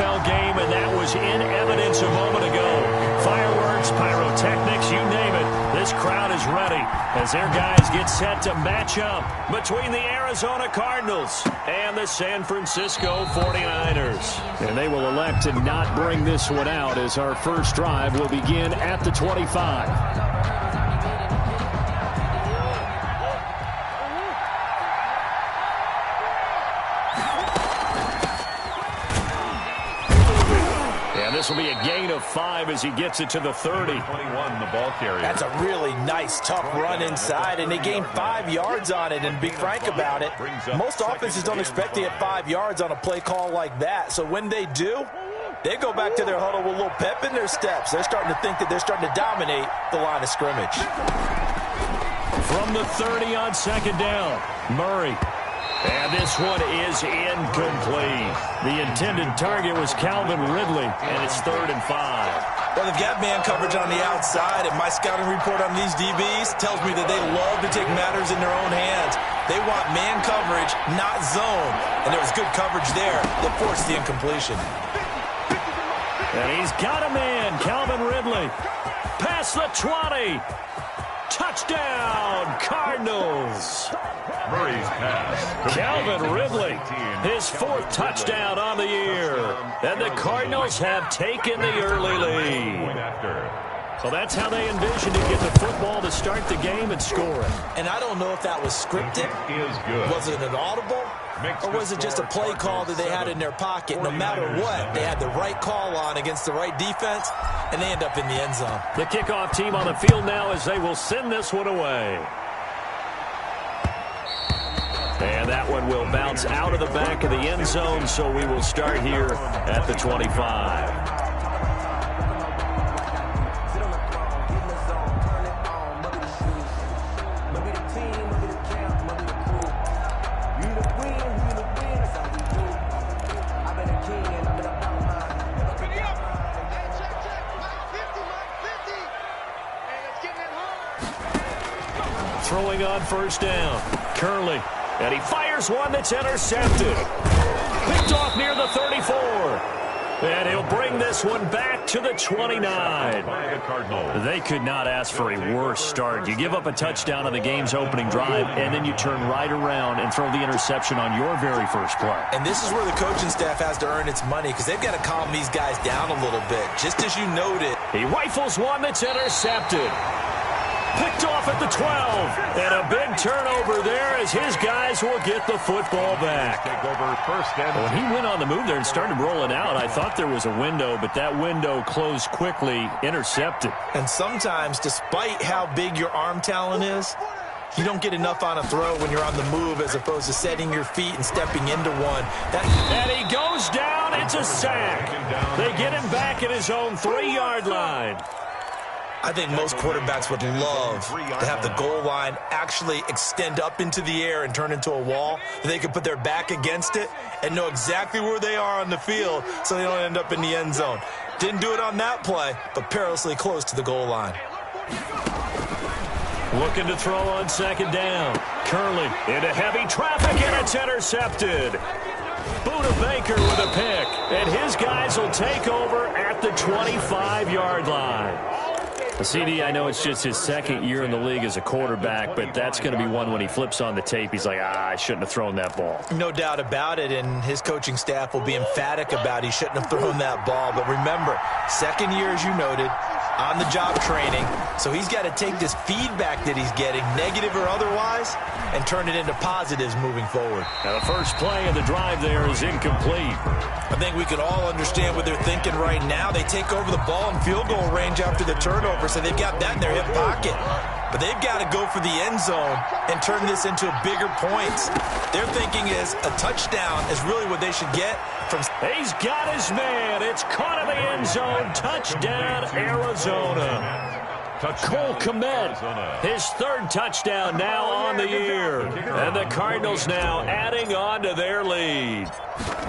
NFL game, and that was in evidence a moment ago. Fireworks, pyrotechnics, you name it. This crowd is ready as their guys get set to match up between the Arizona Cardinals and the San Francisco 49ers. And they will elect to not bring this one out as our first drive will begin at the 25. This will be a gain of 5 as he gets it to the 30. 21, the ball carrier. That's a really nice, tough run inside, and they gained 5 yards on it. And to be frank about it, most offenses don't expect to get 5 yards on a play call like that. So when they do, they go back to their huddle with a little pep in their steps. They're starting to think that they're starting to dominate the line of scrimmage. From the 30 on second down, Murray. And this one is incomplete. The intended target was Calvin Ridley, and it's 3rd and 5. Well, they've got man coverage on the outside, and my scouting report on these DBs tells me that they love to take matters in their own hands. They want man coverage, not zone. And there was good coverage there that forced the incompletion. And he's got a man, Calvin Ridley. Past the 20. Touchdown, Cardinals. Murray's pass. Calvin Ridley, his 4th touchdown on the year. And the Cardinals have taken the early lead. So that's how they envision to get the football to start the game and score it. And I don't know if that was scripted. Was it an audible? Or was it just a play call that they had in their pocket? No matter what, they had the right call on against the right defense, and they end up in the end zone. The kickoff team on the field now as they will send this one away. And that one will bounce out of the back of the end zone, so we will start here at the 25. Throwing on first down, Curley. And he fires one that's intercepted. Picked off near the 34. And he'll bring this one back to the 29. They could not ask for a worse start. You give up a touchdown on the game's opening drive, and then you turn right around and throw the interception on your very first play. And this is where the coaching staff has to earn its money because they've got to calm these guys down a little bit. Just as you noted. He rifles one that's intercepted. Picked off at the 12. And a big turnover there as his guys will get the football back. When he went on the move there and started rolling out, I thought there was a window, but that window closed quickly, intercepted. And sometimes, despite how big your arm talent is, you don't get enough on a throw when you're on the move as opposed to setting your feet and stepping into one. And he goes down. It's a sack. They get him back at his own 3-yard line. I think most quarterbacks would love to have the goal line actually extend up into the air and turn into a wall. They could put their back against it and know exactly where they are on the field so they don't end up in the end zone. Didn't do it on that play, but perilously close to the goal line. Looking to throw on second down. Curley into heavy traffic, and it's intercepted. Buda Baker with a pick, and his guys will take over at the 25-yard line. CD, I know it's just his 2nd year in the league as a quarterback, but that's going to be one when he flips on the tape. He's like, I shouldn't have thrown that ball. No doubt about it, and his coaching staff will be emphatic about he shouldn't have thrown that ball. But remember, 2nd year, as you noted, on-the-job training. So he's got to take this feedback that he's getting, negative or otherwise, and turn it into positives moving forward. Now the first play of the drive there is incomplete. I think we can all understand what they're thinking right now. They take over the ball in field goal range after the turnover, so they've got that in their hip pocket. But they've got to go for the end zone and turn this into bigger points. Their thinking is a touchdown is really what they should get from. He's got his man. It's caught in the end zone. Touchdown, Arizona. Cole Kmet, his 3rd touchdown now on the year. And the Cardinals now adding on to their lead.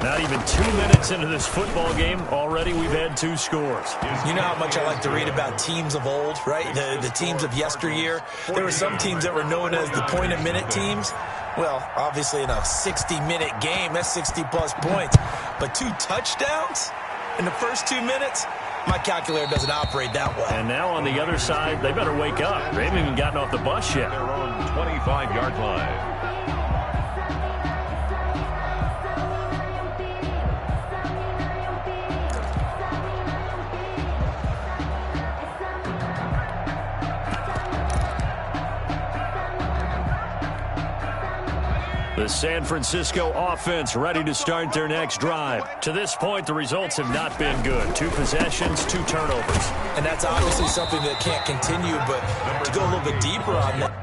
Not even 2 minutes into this football game, already we've had 2 scores. You know how much I like to read about teams of old, right? The teams of yesteryear. There were some teams that were known as the point-a-minute teams. Well, obviously in a 60-minute game, that's 60-plus points. But 2 touchdowns in the first 2 minutes? My calculator doesn't operate that well. And now on the other side, they better wake up. They haven't even gotten off the bus yet. Their own 25-yard line. The San Francisco offense ready to start their next drive. To this point, the results have not been good. 2 possessions, 2 turnovers. And that's obviously something that can't continue, but to go a little bit deeper on that.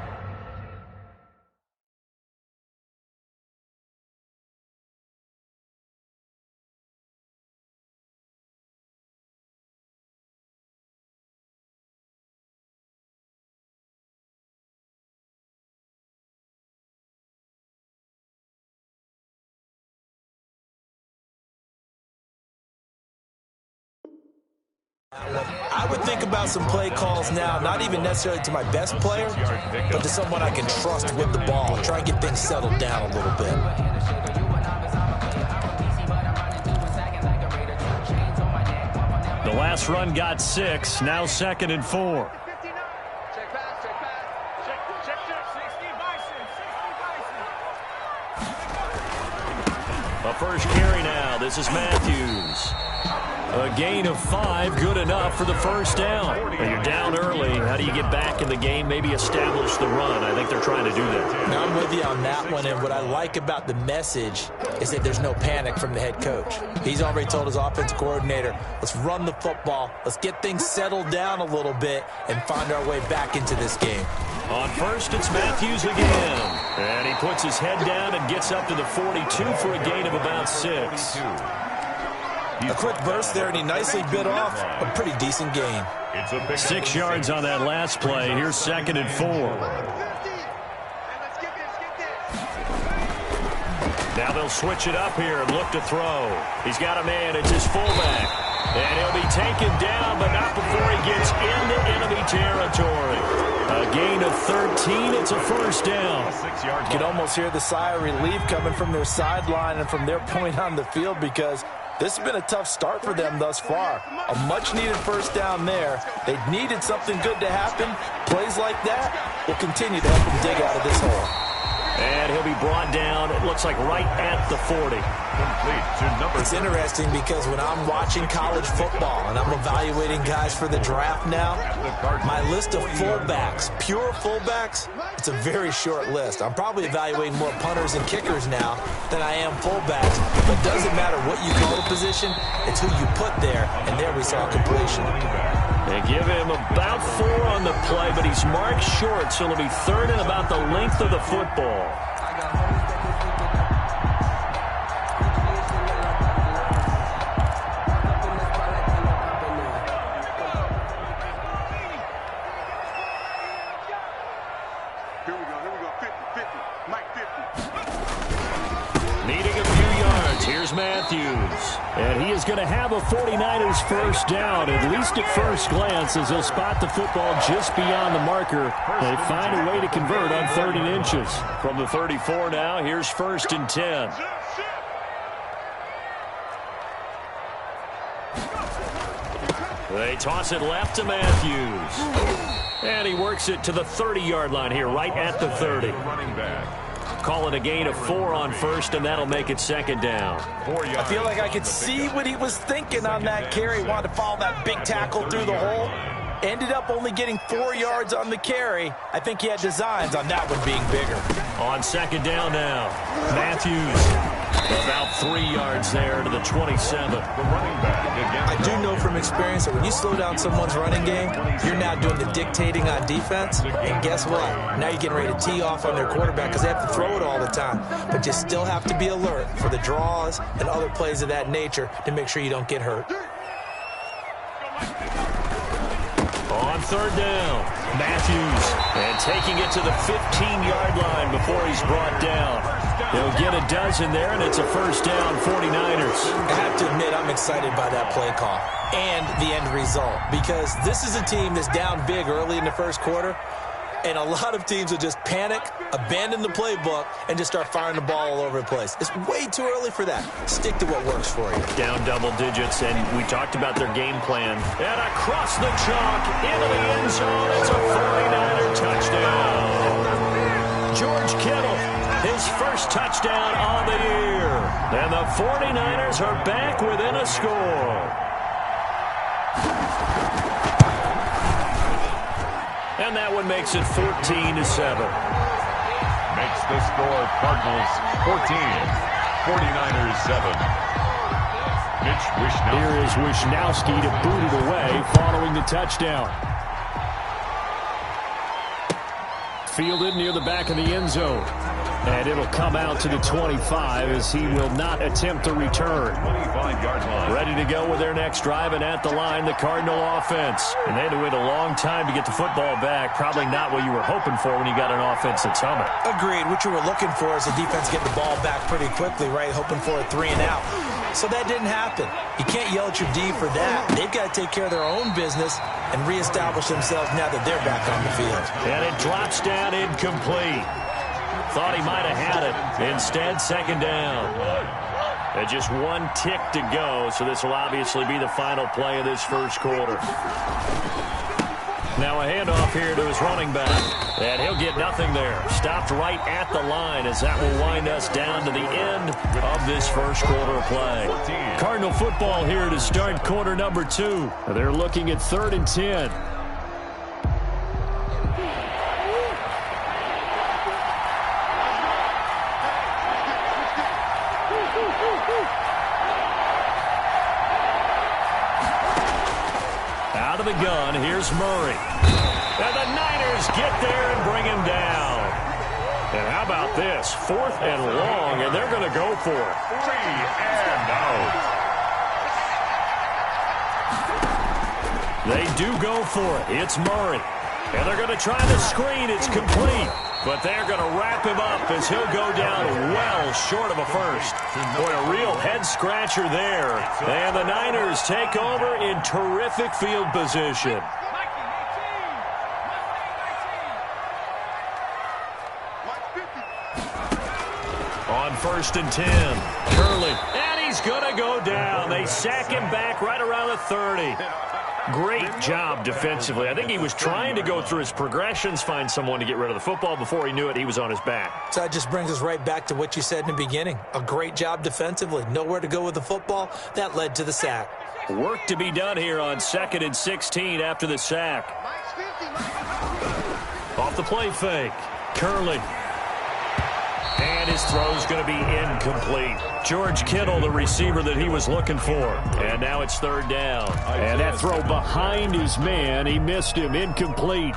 I would think about some play calls now, not even necessarily to my best player, but to someone I can trust with the ball. Try and get things settled down a little bit. The last run got 6, now 2nd and 4. A first carry now. This is Matthews. A gain of 5, good enough for the first down. And you're down early. How do you get back in the game, maybe establish the run? I think they're trying to do that. Now, I'm with you on that one, and what I like about the message is that there's no panic from the head coach. He's already told his offensive coordinator, let's run the football, let's get things settled down a little bit, and find our way back into this game. On first, it's Matthews again. And he puts his head down and gets up to the 42 for a gain of about 6. A quick burst there, and he nicely bit off a pretty decent gain. 6 yards on that last play. Here's 2nd and 4. Now they'll switch it up here and look to throw. He's got a man. It's his fullback. And he'll be taken down, but not before he gets into enemy territory. A gain of 13. It's a first down. You can almost hear the sigh of relief coming from their sideline and from their point on the field, because this has been a tough start for them thus far. A much-needed first down there. They needed something good to happen. Plays like that will continue to help them dig out of this hole. And he'll be brought down, it looks like right at the 40. It's interesting because when I'm watching college football and I'm evaluating guys for the draft now, my list of fullbacks, pure fullbacks, it's a very short list. I'm probably evaluating more punters and kickers now than I am fullbacks. But it doesn't matter what you call the position, it's who you put there, and there we saw a completion. They give him about 4 on the play, but he's marked short, so it'll be 3rd and about the length of the football. Here we go, 50, Mike 50. Needing a few yards, here's Matthews. And he is going to have a 49ers first down, at least at first glance, as he'll spot the football just beyond the marker. They find a way to convert on 3rd and inches. From the 34 now, here's 1st and 10. They toss it left to Matthews. And he works it to the 30-yard line here, right at the 30. Running back. Call it a gain of 4 on first, and that'll make it 2nd down. I feel like I could see what he was thinking on that carry. Wanted to follow that big tackle through the hole. Ended up only getting 4 yards on the carry. I think he had designs on that one being bigger. On 2nd down now, Matthews. About 3 yards there to the 27. The running back again. I do know from experience that when you slow down someone's running game, you're now doing the dictating on defense. And guess what? Now you're getting ready to tee off on their quarterback because they have to throw it all the time. But you still have to be alert for the draws and other plays of that nature to make sure you don't get hurt. On 3rd down, Matthews. And taking it to the 15-yard line before he's brought down. He'll get a dozen there, and it's a first down, 49ers. I have to admit, I'm excited by that play call and the end result, because this is a team that's down big early in the first quarter, And a lot of teams will just panic, abandon the playbook, and just start firing the ball all over the place. It's way too early for that. Stick to what works for you. Down double digits, and we talked about their game plan. And across the chalk, into the end zone, it's a 49er touchdown. George Kittle, his first touchdown on the year. And the 49ers are back within a score. And that one makes it 14-7. Makes the score Cardinals 14, 49ers 7. Mitch Wishnowsky. Here is Wishnowsky to boot it away following the touchdown. Fielded near the back of the end zone. And it'll come out to the 25 as he will not attempt to return. 25-yard line. Ready to go with their next drive, and at the line, the Cardinal offense. And they had to wait a long time to get the football back. Probably not what you were hoping for when you got an offense that's humming. Agreed. What you were looking for is the defense getting the ball back pretty quickly, right? Hoping for a 3 and out. So that didn't happen. You can't yell at your D for that. They've got to take care of their own business and reestablish themselves now that they're back on the field. And it drops down incomplete. Thought he might have had it. Instead, second down. And just one tick to go, so this will obviously be the final play of this first quarter. Now a handoff here to his running back. And he'll get nothing there. Stopped right at the line as that will wind us down to the end of this first quarter of play. Cardinal football here to start quarter number 2. They're looking at 3rd and 10. Out of the gun, here's Murray. And the Niners get there and bring him down. And how about this? 4th and long, and they're going to go for it. 3 and out. They do go for it. It's Murray. And they're going to try the screen. It's complete. But they're going to wrap him up as he'll go down well short of a first. Boy, a real head-scratcher there. And the Niners take over in terrific field position. On 1st and 10, Curley. And he's going to go down. They sack him back right around the 30. Great job defensively. I think he was trying to go through his progressions, find someone to get rid of the football. Before he knew it, he was on his back. So that just brings us right back to what you said in the beginning. A great job defensively. Nowhere to go with the football. That led to the sack. Work to be done here on 2nd and 16 after the sack. Off the play fake. Curley. And his throw's going to be incomplete. George Kittle, the receiver that he was looking for. And now it's 3rd down. And that throw behind his man, he missed him. Incomplete.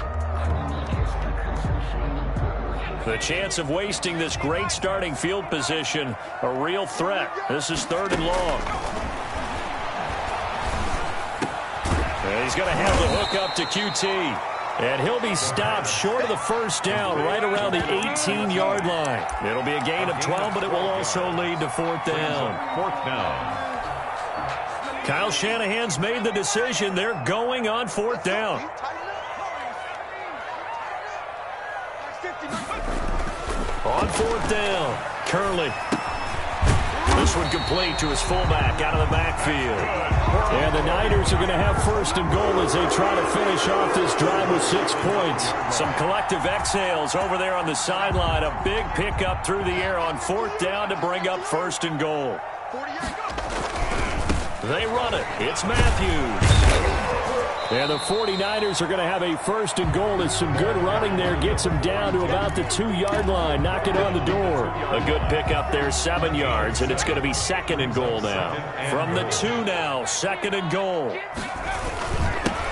The chance of wasting this great starting field position, a real threat. This is 3rd and long. And he's going to have the hook up to QT. And he'll be stopped short of the first down right around the 18-yard line. It'll be a gain of 12, but it will also lead to 4th down. 4th down. Kyle Shanahan's made the decision. They're going on 4th down. On 4th down, Curley. This one complete to his fullback out of the backfield. And the Niners are going to have 1st and goal as they try to finish off this drive with 6 points. Some collective exhales over there on the sideline. A big pickup through the air on 4th down to bring up 1st and goal. They run it. It's Matthews. And the 49ers are going to have a 1st and goal as some good running there gets them down to about the 2-yard line, knocking on the door. A good pickup there, 7 yards, and it's going to be 2nd and goal now. From the 2 now, 2nd and goal.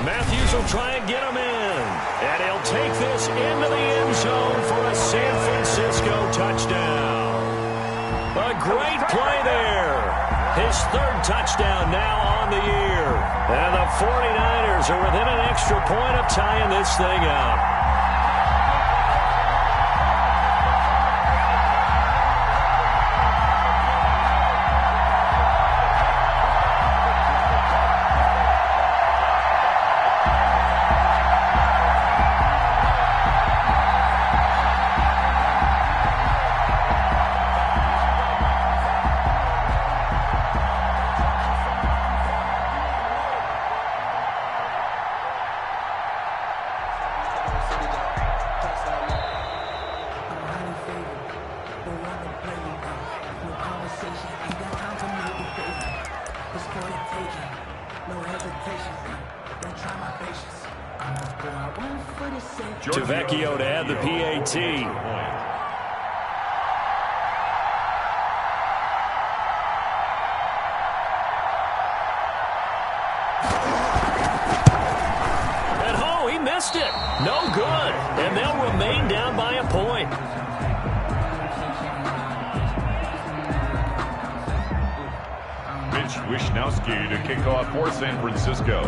Matthews will try and get him in. And he'll take this into the end zone for a San Francisco touchdown. A great play there. His 3rd touchdown now on the year. And the 49ers are within an extra point of tying this thing up. Vecchio to add the PAT. And oh, he missed it. No good. And they'll remain down by a point. Wisnowski to kick off for San Francisco.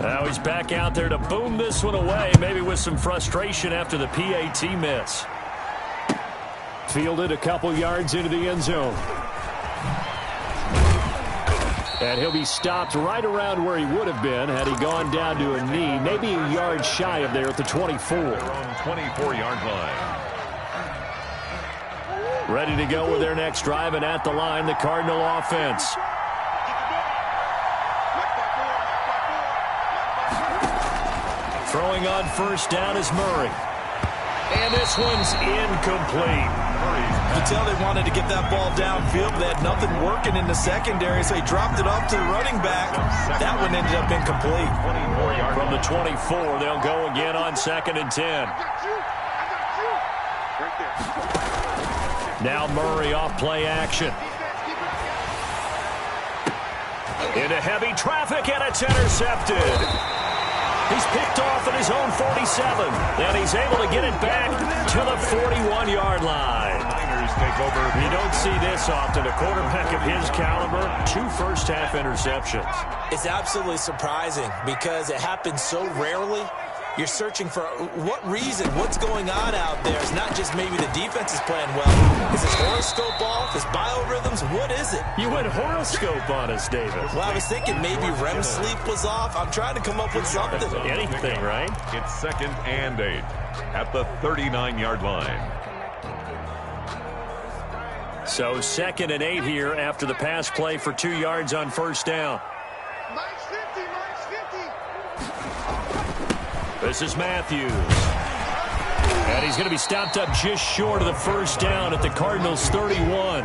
Now he's back out there to boom this one away, maybe with some frustration after the PAT miss. Fielded a couple yards into the end zone. And he'll be stopped right around where he would have been had he gone down to a knee, maybe a yard shy of there at the 24. Their own 24-yard line. Ready to go with their next drive, and at the line, the Cardinal offense. Throwing on first down is Murray. And this one's incomplete. You could tell they wanted to get that ball downfield, but they had nothing working in the secondary, so he dropped it off to the running back. That one ended up incomplete. From the 24, they'll go again on 2nd and 10. Now Murray off play action. Into heavy traffic, and it's intercepted. He's picked off at his own 47, and he's able to get it back to the 41-yard line. Take over. You don't see this often. A quarterback of his caliber, 2 first-half interceptions. It's absolutely surprising because it happens so rarely. You're searching for what reason, what's going on out there. It's not just maybe the defense is playing well. Is his horoscope off? His biorhythms? What is it? You went horoscope on us, David. Well, I was thinking maybe REM sleep was off. I'm trying to come up with something. Anything, right? It's 2nd and 8 at the 39-yard line. So 2nd and 8 here after the pass play for 2 yards on first down. This is Matthews. And he's going to be stopped up just short of the first down at the Cardinals' 31.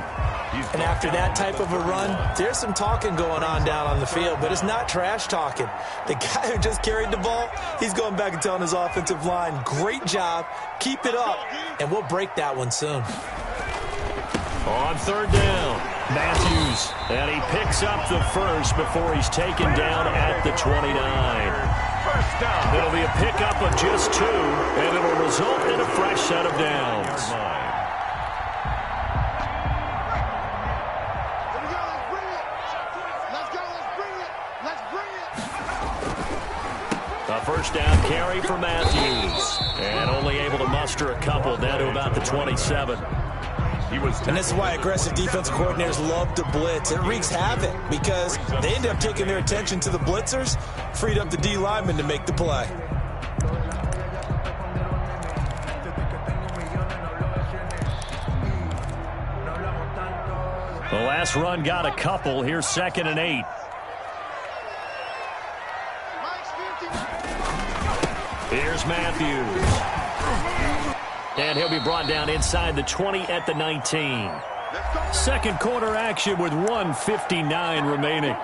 And after that type of a run, there's some talking going on down on the field, but it's not trash talking. The guy who just carried the ball, he's going back and telling his offensive line, great job, keep it up, and we'll break that one soon. On 3rd down, Matthews. And he picks up the first before he's taken down at the 29. First down. It'll be a pickup of just 2, and it'll result in a fresh set of downs. A first down carry for Matthews. And only able to muster a couple down to about the 27. And this is why aggressive defensive coordinators love to blitz. It wreaks havoc because they end up taking their attention to the blitzers, freed up the D lineman to make the play. The last run got a couple. Here's 2nd and 8. Here's Matthews. And he'll be brought down inside the 20 at the 19. Second quarter action with 1:59 remaining.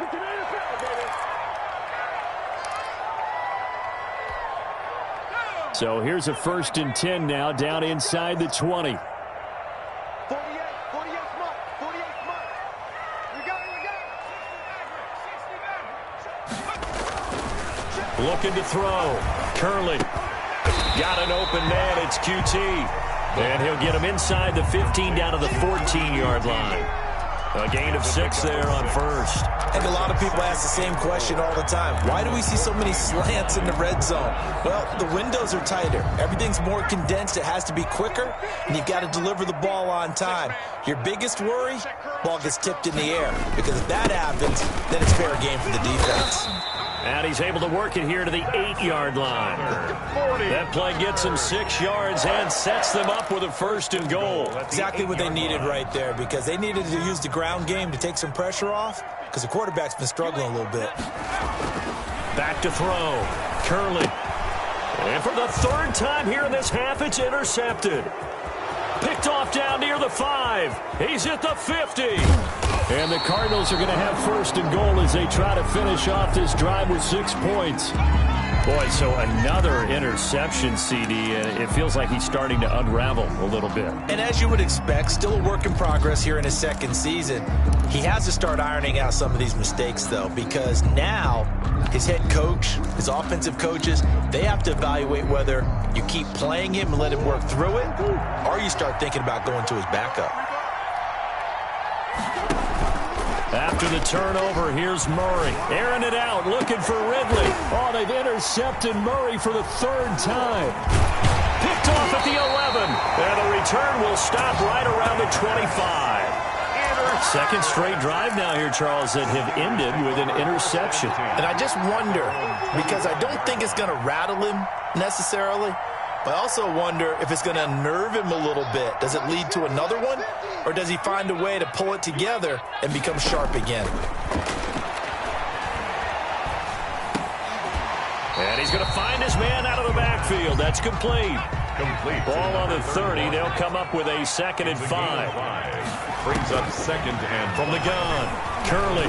So here's a 1st and 10 now down inside the 20. Looking to throw. Curley. Got an open man. It's QT. And he'll get him inside the 15 down to the 14-yard line. A gain of 6 there on first. I think a lot of people ask the same question all the time. Why do we see so many slants in the red zone? Well, the windows are tighter. Everything's more condensed. It has to be quicker, and you've got to deliver the ball on time. Your biggest worry, ball gets tipped in the air. Because if that happens, then it's fair game for the defense. And he's able to work it here to the 8-yard line. That play gets him 6 yards and sets them up with a 1st and goal. Exactly what they needed right there, because they needed to use the ground game to take some pressure off, because the quarterback's been struggling a little bit. Back to throw. Curley. And for the 3rd time here in this half, it's intercepted. Picked off down near the 5. He's at the 50. And the Cardinals are going to have first and goal as they try to finish off this drive with 6 points. Boy, so another interception, CD, and it feels like he's starting to unravel a little bit. And as you would expect, still a work in progress here in his second season. He has to start ironing out some of these mistakes, though, because now his head coach, his offensive coaches, they have to evaluate whether you keep playing him and let him work through it, or you start thinking about going to his backup. After the turnover, here's Murray. Airing it out, looking for Ridley. Oh, they've intercepted Murray for the 3rd time. Picked off at the 11. And the return will stop right around the 25. Second straight drive now here, Charles, that have ended with an interception. And I just wonder, because I don't think it's going to rattle him necessarily, but I also wonder if it's going to unnerve him a little bit. Does it lead to another one? Or does he find a way to pull it together and become sharp again? And he's going to find his man out of the backfield. That's complete. Ball on the 30. They'll come up with a 2nd and 5. Brings up 2nd and from the gun. Curley.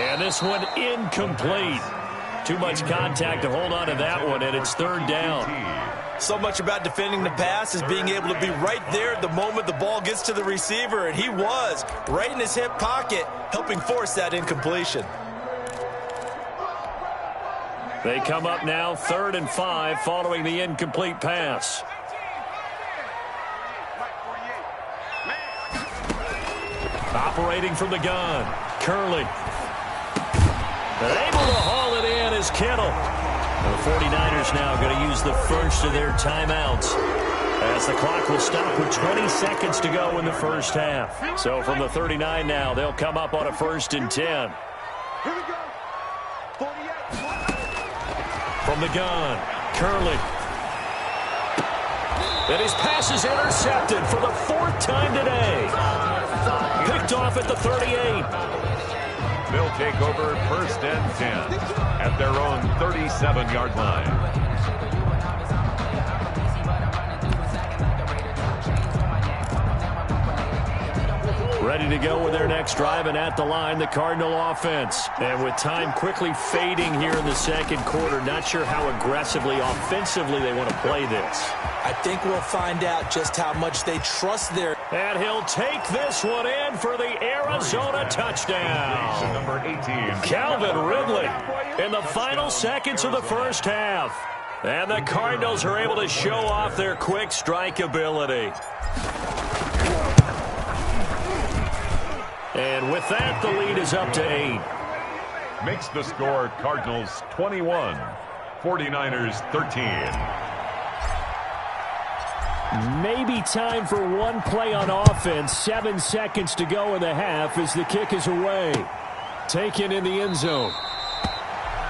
And this one incomplete. Too much contact to hold on to that one, and it's 3rd down. So much about defending the pass is being able to be right there at the moment the ball gets to the receiver, and he was right in his hip pocket, helping force that incompletion. They come up now 3rd and 5 following the incomplete pass. Operating from the gun, Curley. Able to haul it in is Kittle. And the 49ers now going to use the first of their timeouts, as the clock will stop with 20 seconds to go in the first half. So from the 39 now, they'll come up on a 1st and 10. Here we go. 48. From the gun, Curley. And his pass is intercepted for the 4th time today. Picked off at the 38. They'll take over 1st and 10 at their own 37-yard line. Ready to go with their next drive, and at the line, the Cardinal offense. And with time quickly fading here in the 2nd quarter, not sure how aggressively, offensively they want to play this. I think we'll find out just how much they trust their... And he'll take this one in for the Arizona touchdown. Number 18. Calvin Ridley in the final seconds of the first half. And the Cardinals are able to show off their quick strike ability. And with that, the lead is up to 8. Makes the score Cardinals 21, 49ers 13. Maybe time for one play on offense. 7 seconds to go in the half as the kick is away. Taken in the end zone.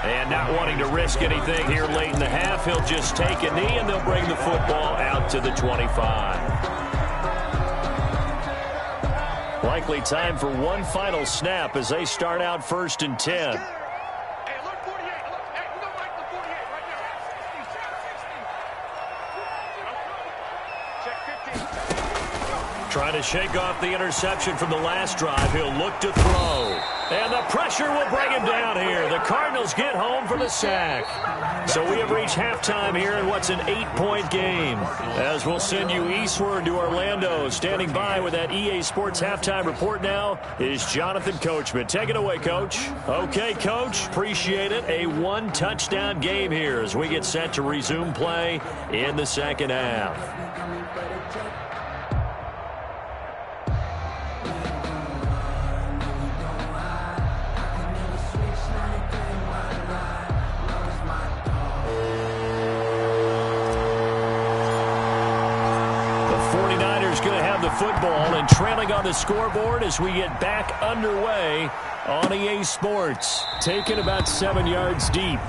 And not wanting to risk anything here late in the half, he'll just take a knee and they'll bring the football out to the 25. Likely time for one final snap as they start out 1st and 10. Trying to shake off the interception from the last drive. He'll look to throw. And the pressure will bring him down here. The Cardinals get home for the sack. So we have reached halftime here in what's an 8-point game. As we'll send you eastward to Orlando. Standing by with that EA Sports halftime report now is Jonathan Coachman. Take it away, Coach. Okay, Coach. Appreciate it. A 1-touchdown game here as we get set to resume play in the second half. Football and trailing on the scoreboard as we get back underway on EA Sports. Taken about 7 yards deep.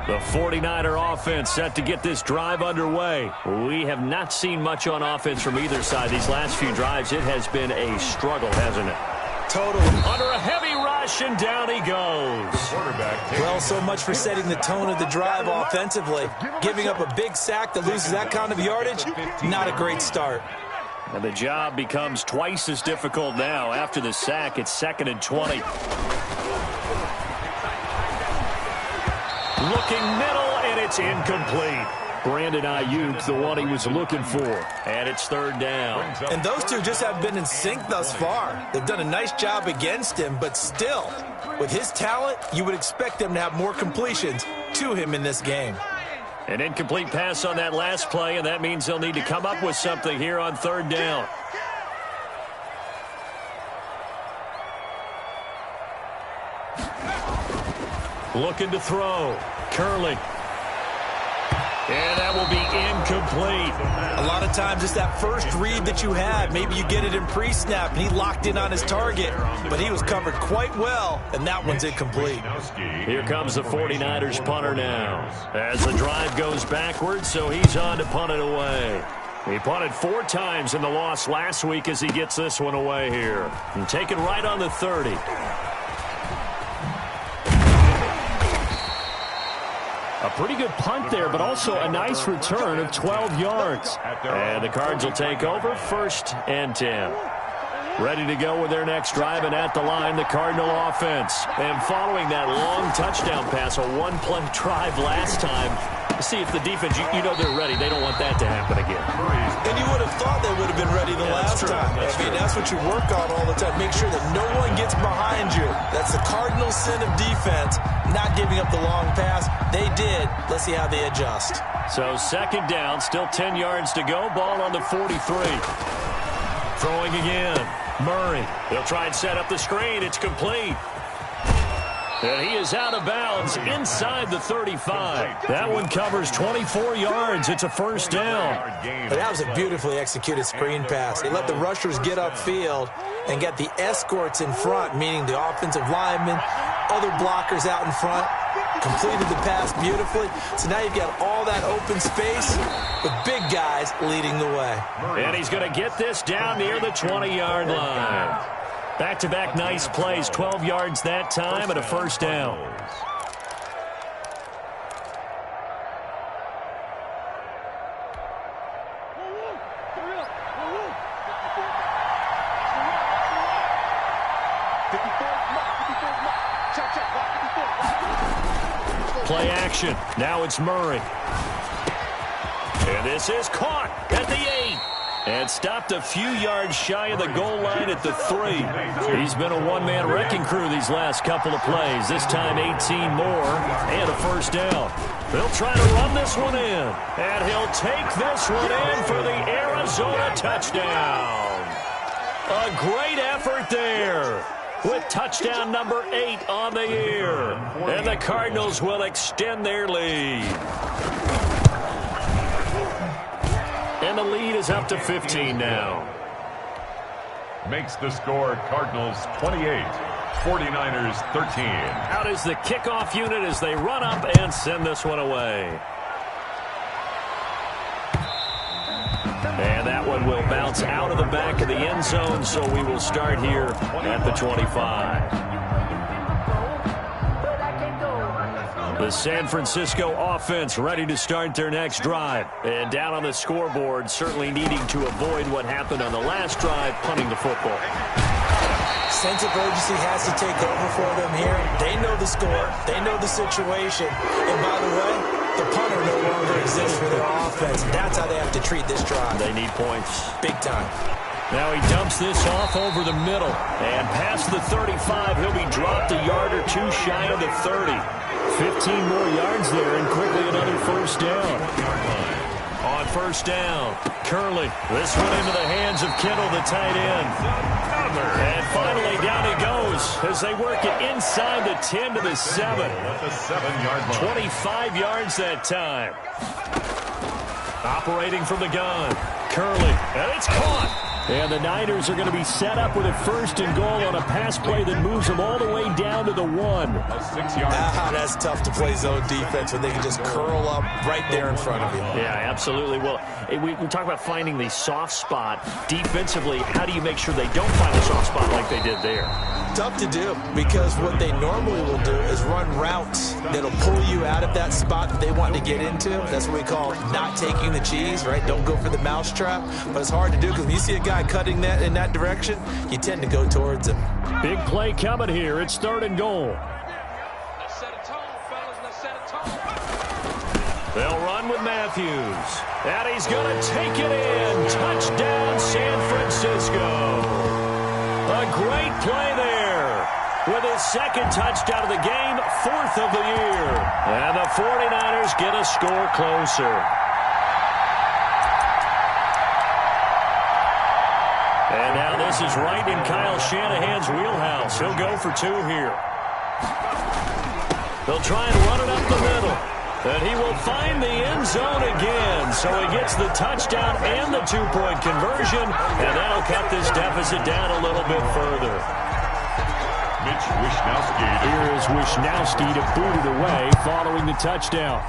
The 49er offense set to get this drive underway. We have not seen much on offense from either side these last few drives. It has been a struggle, hasn't it? Totally. Under a heavy rush, and down he goes. Well, so much for setting the tone of the drive offensively. Giving up a big sack that loses that kind of yardage, not a great start. And the job becomes twice as difficult now. After the sack, it's 2nd and 20. Looking middle, and it's incomplete. Brandon Ayuk, the one he was looking for. And it's 3rd down. And those two just have been in sync thus far. They've done a nice job against him, but still, with his talent, you would expect them to have more completions to him in this game. An incomplete pass on that last play, and that means they'll need to come up with something here on 3rd down. Looking to throw. Curley. And that will be incomplete. A lot of times it's that first read that you have. Maybe you get it in pre-snap, and he locked in on his target, but he was covered quite well, and that one's incomplete. Here comes the 49ers punter now. As the drive goes backwards, so he's on to punt it away. He punted 4 times in the loss last week as he gets this one away here. And taken right on the 30. A pretty good punt there, but also a nice return of 12 yards. And the Cards will take over 1st and 10. Ready to go with their next drive, and at the line, the Cardinal offense. And following that long touchdown pass, a one-play drive last time, see if the defense, you know they're ready. They don't want that to happen again. And you would have thought they would have been ready the last time. That's what you work on all the time. Make sure that no one gets behind you. That's the cardinal sin of defense, not giving up the long pass. They did. Let's see how they adjust. So 2nd down, still 10 yards to go. Ball on the 43. Throwing again. Murray. They'll try and set up the screen. It's complete. And he is out of bounds inside the 35. That one covers 24 yards. It's a 1st down. But that was a beautifully executed screen pass. They let the rushers get upfield and get the escorts in front, meaning the offensive linemen, other blockers out in front, completed the pass beautifully. So now you've got all that open space with big guys leading the way. And he's going to get this down near the 20-yard line. Back-to-back nice plays, 12 yards that time and a 1st down. Play action. Now it's Murray. And this is caught at the 8. And stopped a few yards shy of the goal line at the 3. He's been a one-man wrecking crew these last couple of plays. This time 18 more and a 1st down. They'll try to run this one in. And he'll take this one in for the Arizona touchdown. A great effort there with touchdown number 8 on the year. And the Cardinals will extend their lead. And the lead is up to 15 now. Makes the score Cardinals 28, 49ers 13. Out is the kickoff unit as they run up and send this one away. And that one will bounce out of the back of the end zone, so we will start here at the 25. The San Francisco offense ready to start their next drive. And down on the scoreboard, certainly needing to avoid what happened on the last drive, punting the football. Sense of urgency has to take over for them here. They know the score. They know the situation. And by the way, the punter no longer exists for their offense. That's how they have to treat this drive. They need points. Big time. Now he dumps this off over the middle. And past the 35, he'll be dropped a yard or two shy of the 30. 15 more yards there, and quickly another 1st down. On 1st down, Curley. This one into the hands of Kittle, the tight end. And finally down he goes as they work it inside the 10 to the 7. 25 yards that time. Operating from the gun, Curley. And it's caught. And the Niners are going to be set up with a 1st and goal on a pass play that moves them all the way down to the 1. That's tough to play zone defense when they can just curl up right there in front of you. Yeah, absolutely. Well, we talk about finding the soft spot. Defensively, how do you make sure they don't find a soft spot like they did there? Tough to do, because what they normally will do is run routes that'll pull you out of that spot that they want to get into. That's what we call not taking the cheese, right? Don't go for the mousetrap. But it's hard to do because when you see a guy cutting that in that direction, you tend to go towards him. Big play coming here. It's 3rd and goal. Let's set a tone, fellas. Let's set a tone. They'll run with Matthews. And he's going to take it in. Touchdown, San Francisco. A great play there. With his 2nd touchdown of the game, 4th of the year. And the 49ers get a score closer. And now this is right in Kyle Shanahan's wheelhouse. He'll go for 2 here. They'll try and run it up the middle. And he will find the end zone again. So he gets the touchdown and the 2-point conversion. And that'll cut this deficit down a little bit further. Here is Wishnowski to boot it away following the touchdown.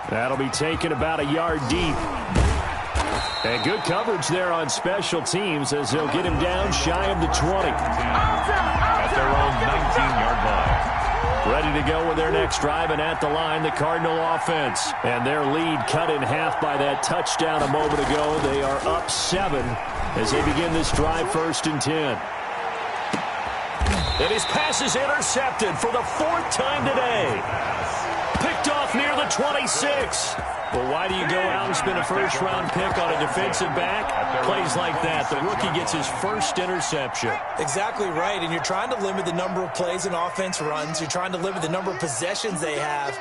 That'll be taken about a yard deep. And good coverage there on special teams as they'll get him down shy of the 20. At their own 19-yard line. Ready to go with their next drive, and at the line, the Cardinal offense. And their lead cut in half by that touchdown a moment ago. They are up 7 as they begin this drive, 1st and 10. And his pass is intercepted for the 4th time today. Picked off near the 26. Well, why do you go out and spend a 1st-round pick on a defensive back? Plays like that. The rookie gets his 1st interception. Exactly right, and you're trying to limit the number of plays an offense runs. You're trying to limit the number of possessions they have.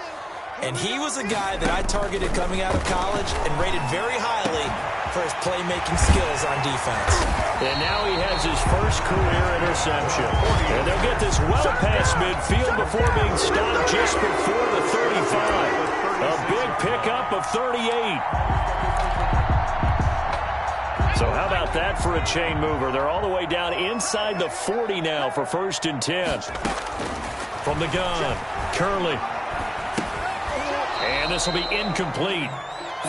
And he was a guy that I targeted coming out of college and rated very highly for his playmaking skills on defense. And now he has his 1st career interception. And they'll get this well past midfield before being stopped just before the 35. A big pickup of 38. So how about that for a chain mover? They're all the way down inside the 40 now for 1st and 10. From the gun, Curley. And this will be incomplete.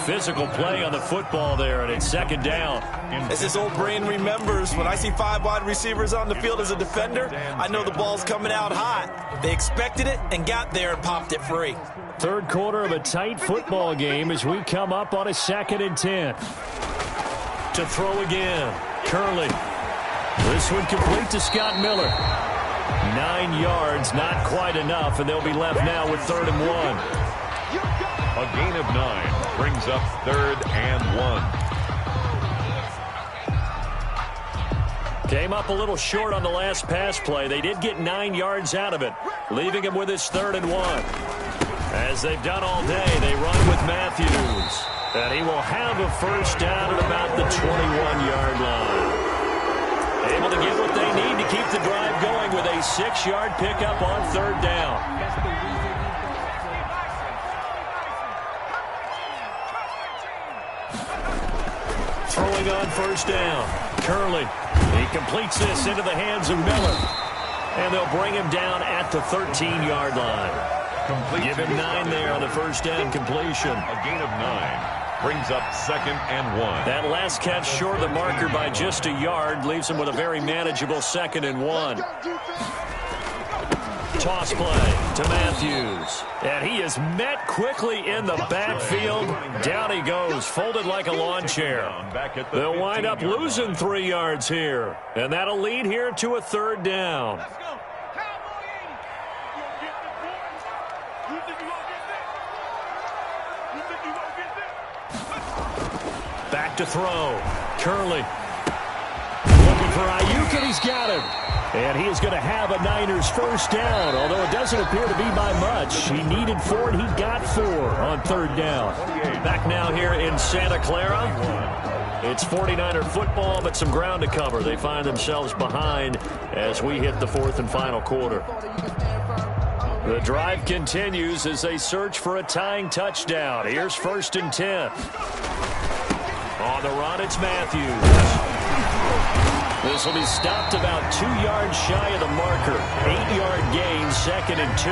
Physical play on the football there, and it's 2nd down. As this old brain remembers, when I see 5 wide receivers on the field as a defender, I know the ball's coming out hot. They expected it and got there and popped it free. 3rd quarter of a tight football game as we come up on a 2nd and 10. To throw again, Curley. This one complete to Scott Miller. 9 yards, not quite enough, and they'll be left now with 3rd and 1. A gain of 9 brings up 3rd and 1. Came up a little short on the last pass play. They did get 9 yards out of it, leaving him with his 3rd and 1. As they've done all day, they run with Matthews. And he will have a 1st down at about the 21-yard line. Able to get what they need to keep the drive going with a 6-yard pickup on 3rd down. Throwing on 1st down, Curley. He completes this into the hands of Miller. And they'll bring him down at the 13-yard line. Give him 9 there on the 1st down completion. A gain of 9 brings up 2nd and 1. That last catch short of the marker by just a yard leaves him with a very manageable 2nd and 1. Toss play to Matthews. And he is met quickly in the backfield. Down he goes, folded like a lawn chair. They'll wind up losing 3 yards here. And that'll lead here to a 3rd down. Back to throw. Curley. Looking for Ayuk, and he's got him. And he is going to have a Niners 1st down, although it doesn't appear to be by much. He needed 4, and he got 4 on 3rd down. Back now here in Santa Clara. It's 49er football, but some ground to cover. They find themselves behind as we hit the 4th and final quarter. The drive continues as they search for a tying touchdown. Here's 1st and 10. On the run, it's Matthews. This will be stopped about 2 yards shy of the marker. 8-yard gain, 2nd and 2.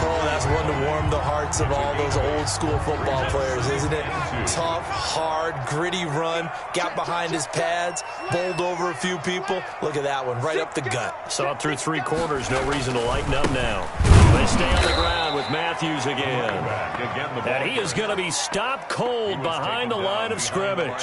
Oh, that's one to warm the hearts of all those old school football players, isn't it? Tough, hard, gritty run. Got behind his pads, bowled over a few people. Look at that one, right up the gut. Saw it through 3 quarters. No reason to lighten up now. They stay on the ground with Matthews again. And he is going to be stopped cold behind the line of scrimmage.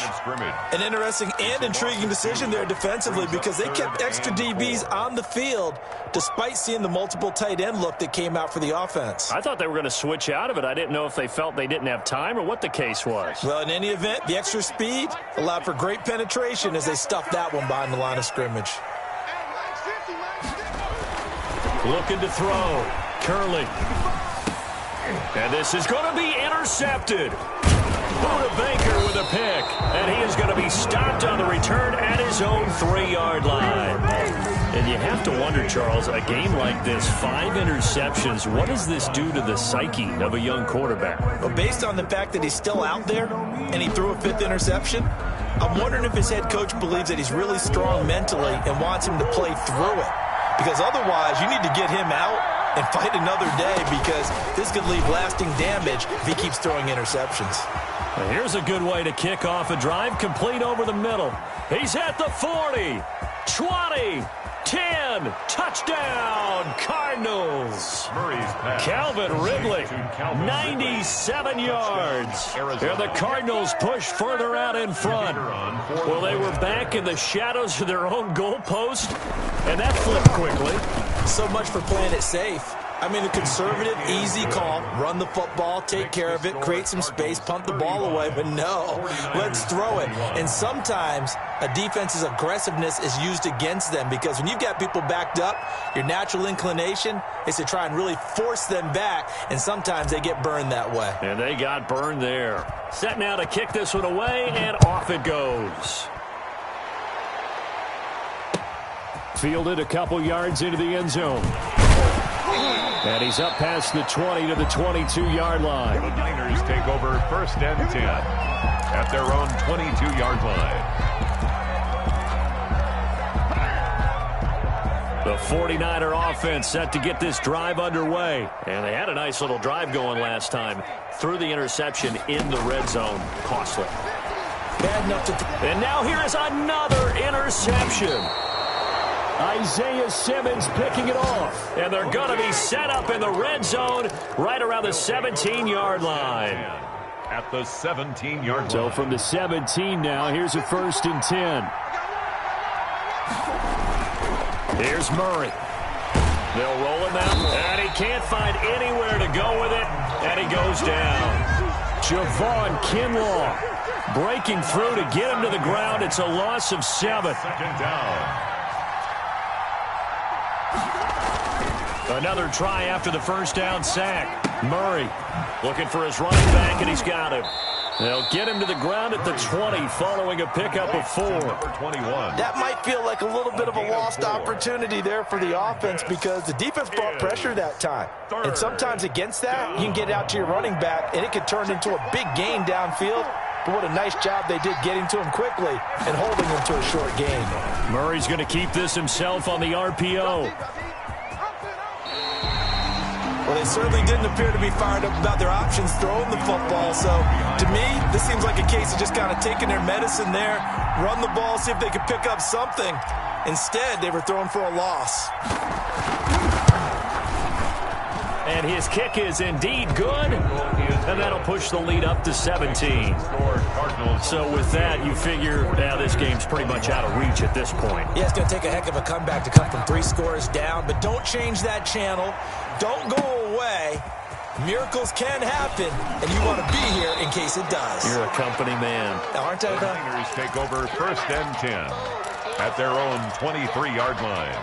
An interesting and intriguing decision there defensively because they kept extra DBs on the field despite seeing the multiple tight end look that came out for the offense. I thought they were going to switch out of it. I didn't know if they felt they didn't have time or what the case was. Well, in any event, the extra speed allowed for great penetration as they stuffed that one behind the line of scrimmage. Looking to throw. Curley. And this is going to be intercepted. Buda Baker with a pick. And he is going to be stopped on the return at his own 3-yard line. And you have to wonder, Charles, a game like this, 5 interceptions, what does this do to the psyche of a young quarterback? Well, based on the fact that he's still out there and he threw a 5th interception, I'm wondering if his head coach believes that he's really strong mentally and wants him to play through it. Because otherwise, you need to get him out and fight another day because this could leave lasting damage if he keeps throwing interceptions. Well, here's a good way to kick off a drive, complete over the middle. He's at the 40, 20, 10, touchdown, Cardinals. Calvin Ridley, 97 yards. And the Cardinals push further out in front. Well, they were back in the shadows of their own goalpost, and that flipped quickly. So much for playing it safe. I mean, a conservative, easy call, run the football, take care of it, create some space, punt the ball away, but no, let's throw it. And sometimes a defense's aggressiveness is used against them because when you've got people backed up, your natural inclination is to try and really force them back, and sometimes they get burned that way. And they got burned there. Set now to kick this one away, and off it goes. Fielded a couple yards into the end zone. And he's up past the 20 to the 22-yard line. The Niners take over 1st and 10 at their own 22-yard line. The 49er offense set to get this drive underway. And they had a nice little drive going last time. Threw the interception in the red zone. Costly. Bad enough to... And now here is another interception. Isaiah Simmons picking it off. And they're going to be set up in the red zone right around the 17-yard line. At the 17-yard line. So from the 17 now, here's a 1st and 10. Here's Murray. They'll roll him out, and he can't find anywhere to go with it, and he goes down. Javon Kinlaw breaking through to get him to the ground. It's a loss of 7. 2nd down. Another try after the 1st down sack. Murray looking for his running back, and he's got him. They'll get him to the ground at the 20 following a pickup of 4. Number 21. That might feel like a little bit of a lost opportunity there for the offense because the defense brought pressure that time. And sometimes against that, you can get out to your running back, and it could turn into a big gain downfield. But what a nice job they did getting to him quickly and holding him to a short gain. Murray's going to keep this himself on the RPO. Well, they certainly didn't appear to be fired up about their options throwing the football. So, to me, this seems like a case of just kind of taking their medicine there, run the ball, see if they could pick up something. Instead, they were throwing for a loss. And his kick is indeed good, and that'll push the lead up to 17. So with that, you figure now this game's pretty much out of reach at this point. Yeah, it's going to take a heck of a comeback to come from 3 scores down, but don't change that channel. Don't go away. Miracles can happen, and you want to be here in case it does. You're a company man. Aren't I? The Niners take over 1st and 10 at their own 23-yard line.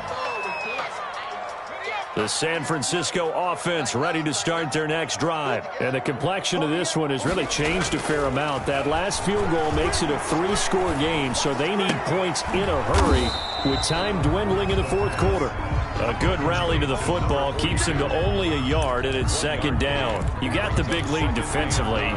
The San Francisco offense ready to start their next drive. And the complexion of this one has really changed a fair amount. That last field goal makes it a 3-score game, so they need points in a hurry with time dwindling in the 4th quarter. A good rally to the football keeps him to only a yard, and it's second down. You got the big lead defensively,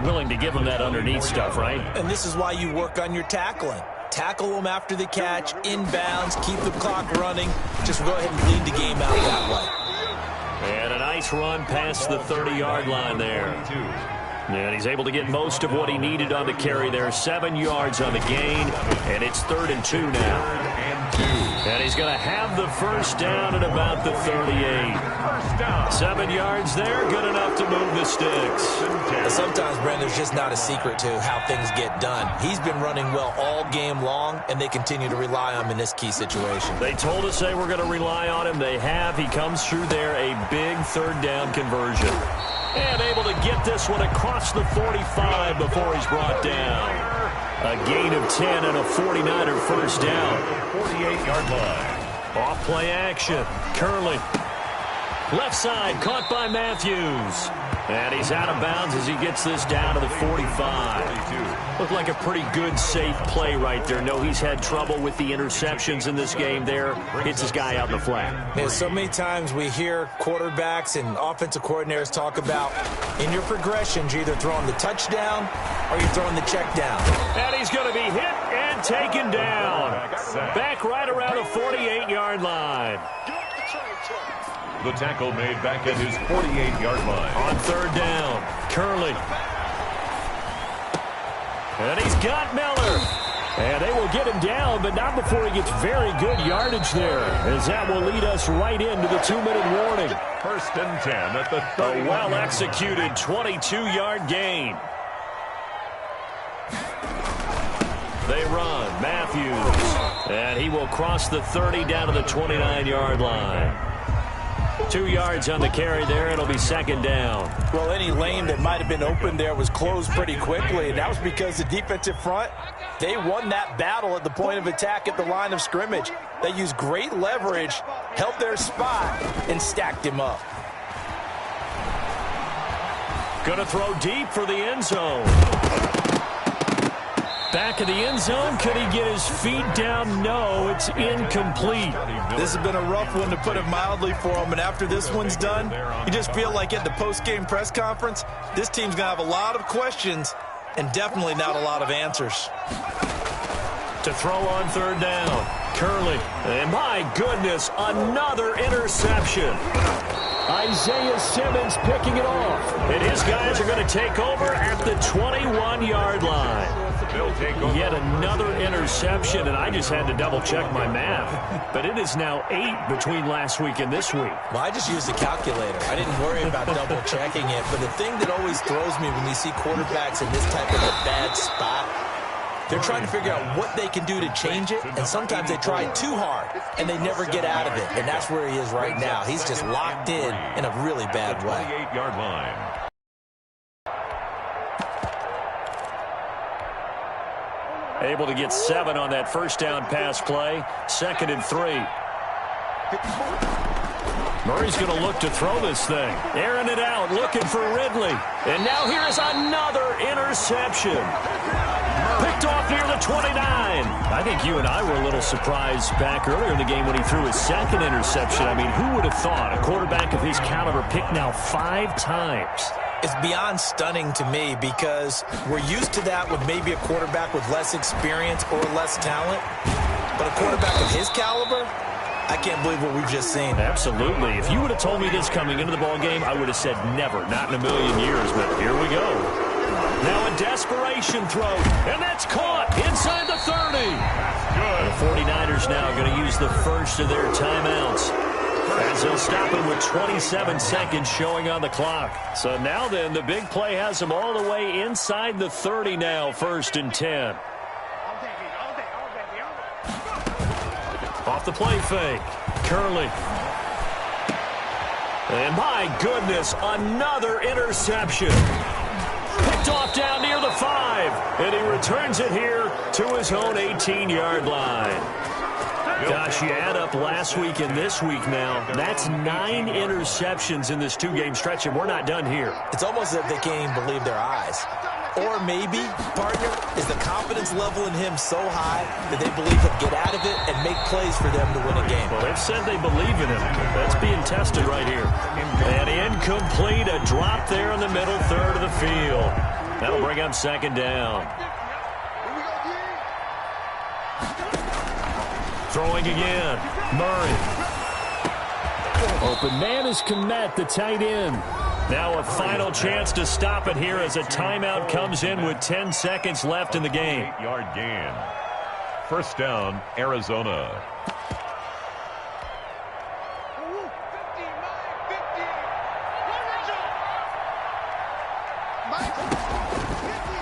willing to give him that underneath stuff, right? And this is why you work on your tackling. Tackle them after the catch, inbounds, keep the clock running. Just go ahead and lead the game out that way. And a nice run past the 30-yard line there. And he's able to get most of what he needed on the carry there. 7 yards on the gain, and it's 3rd and 2 now. And he's going to have the first down at about the 38. 7 yards there, good enough to move the sticks. Sometimes, Brent, there's just not a secret to how things get done. He's been running well all game long, and they continue to rely on him in this key situation. They told us they were going to rely on him. They have. He comes through there, a big 3rd down conversion. And able to get this one across the 45 before he's brought down. A gain of 10 and a 49er first down. 48-yard line. Off play action. Curley. Left side, caught by Matthews. And he's out of bounds as he gets this down to the 45. Looked like a pretty good, safe play right there. No, he's had trouble with the interceptions in this game there. Hits his guy out in the flat. Yeah, so many times we hear quarterbacks and offensive coordinators talk about in your progressions, you're either throwing the touchdown or you're throwing the check down. And he's going to be hit and taken down. Back right around the 48-yard line. The tackle made back at his 48-yard line. On 3rd down, Curley. And he's got Miller. And they will get him down, but not before he gets very good yardage there, as that will lead us right into the 2-minute warning. 1st and 10 at the 30. A well-executed 22-yard gain. They run. Matthews. And he will cross the 30 down to the 29-yard line. 2 yards on the carry there. It'll be 2nd down. Well, any lane that might have been open there was closed pretty quickly, and that was because the defensive front, they won that battle at the point of attack at the line of scrimmage. They used great leverage, held their spot, and stacked him up. Going to throw deep for the end zone. Back of the end zone. Could he get his feet down? No, it's incomplete. This has been a rough one, to put it mildly, for him. And after this one's done, you just feel like at the post-game press conference, this team's going to have a lot of questions and definitely not a lot of answers. To throw on 3rd down, Curley. And my goodness, another interception. Isaiah Simmons picking it off. And his guys are going to take over at the 21-yard line. Yet another interception, and I just had to double-check my math. But it is now 8 between last week and this week. Well, I just used a calculator. I didn't worry about double-checking it. But the thing that always throws me when you see quarterbacks in this type of a bad spot, they're trying to figure out what they can do to change it, and sometimes they try too hard, and they never get out of it. And that's where he is right now. He's just locked in a really bad way. 28-yard line. Able to get 7 on that first down pass play. 2nd and 3. Murray's going to look to throw this thing. Airing it out, looking for Ridley. And now here's another interception. Picked off near the 29. I think you and I were a little surprised back earlier in the game when he threw his 2nd interception. I mean, who would have thought a quarterback of his caliber picked now 5 times? It's beyond stunning to me, because we're used to that with maybe a quarterback with less experience or less talent. But a quarterback of his caliber, I can't believe what we've just seen. Absolutely. If you would have told me this coming into the ball game, I would have said never, not in a million years. But here we go. Now a desperation throw, and that's caught inside the 30. The 49ers now going to use the first of their timeouts, as they'll stop him with 27 seconds showing on the clock. So now then, the big play has him all the way inside the 30 now, 1st and 10. Off the play fake, Curley. And my goodness, another interception. Picked off down near the 5, and he returns it here to his own 18-yard line. Gosh, you add up last week and this week now, that's 9 interceptions in this 2-game stretch, and we're not done here. It's almost as if they can't even believe their eyes. Or maybe, partner, is the confidence level in him so high that they believe he'll get out of it and make plays for them to win a game. Well, they've said they believe in him. That's being tested right here. And incomplete, a drop there in the middle third of the field. That'll bring up second down. Throwing again, Murray. Open man is Kmet, the tight end. Now a final chance to stop it here as a timeout comes in with 10 seconds left in the game. 8-yard gain. First down, Arizona.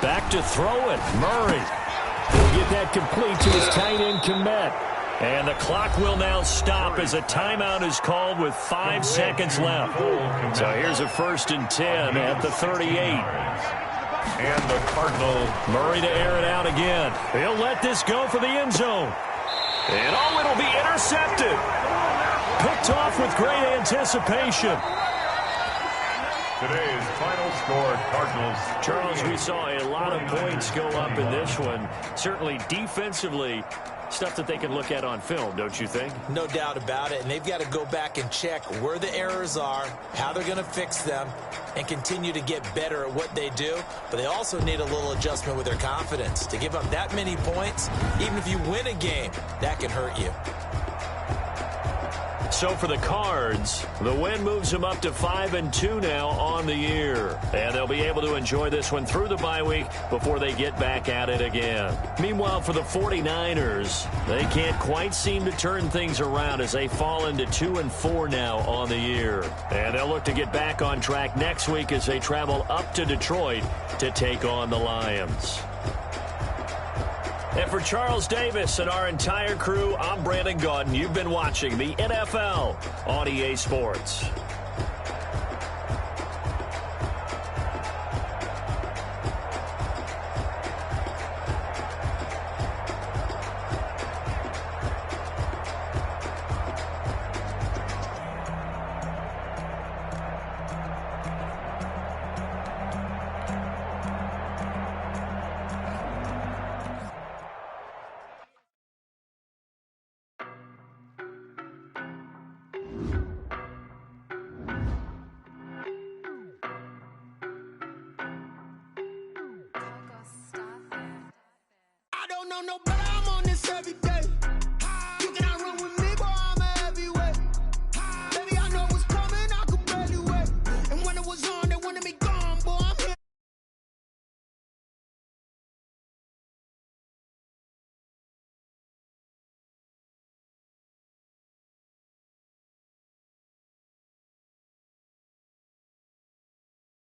Back to throw it, Murray. He'll get that complete to his tight end, Kmet. And the clock will now stop as a timeout is called with 5 seconds left. So here's a 1st and 10 at the 38. And the Cardinals. Murray to air it out again. He'll let this go for the end zone. And oh, it'll be intercepted. Picked off with great anticipation. Today's final score, Cardinals. Charles, we saw a lot of points go up in this one. Certainly defensively, stuff that they can look at on film, don't you think? No doubt about it, and they've got to go back and check where the errors are, how they're going to fix them, and continue to get better at what they do. But they also need a little adjustment with their confidence. To give up that many points, even if you win a game, that can hurt you. So for the Cards, the win moves them up to 5-2 now on the year. And they'll be able to enjoy this one through the bye week before they get back at it again. Meanwhile, for the 49ers, they can't quite seem to turn things around as they fall into 2-4 now on the year. And they'll look to get back on track next week as they travel up to Detroit to take on the Lions. And for Charles Davis and our entire crew, I'm Brandon Gaudin. You've been watching the NFL on EA Sports. No, but I'm on this every day.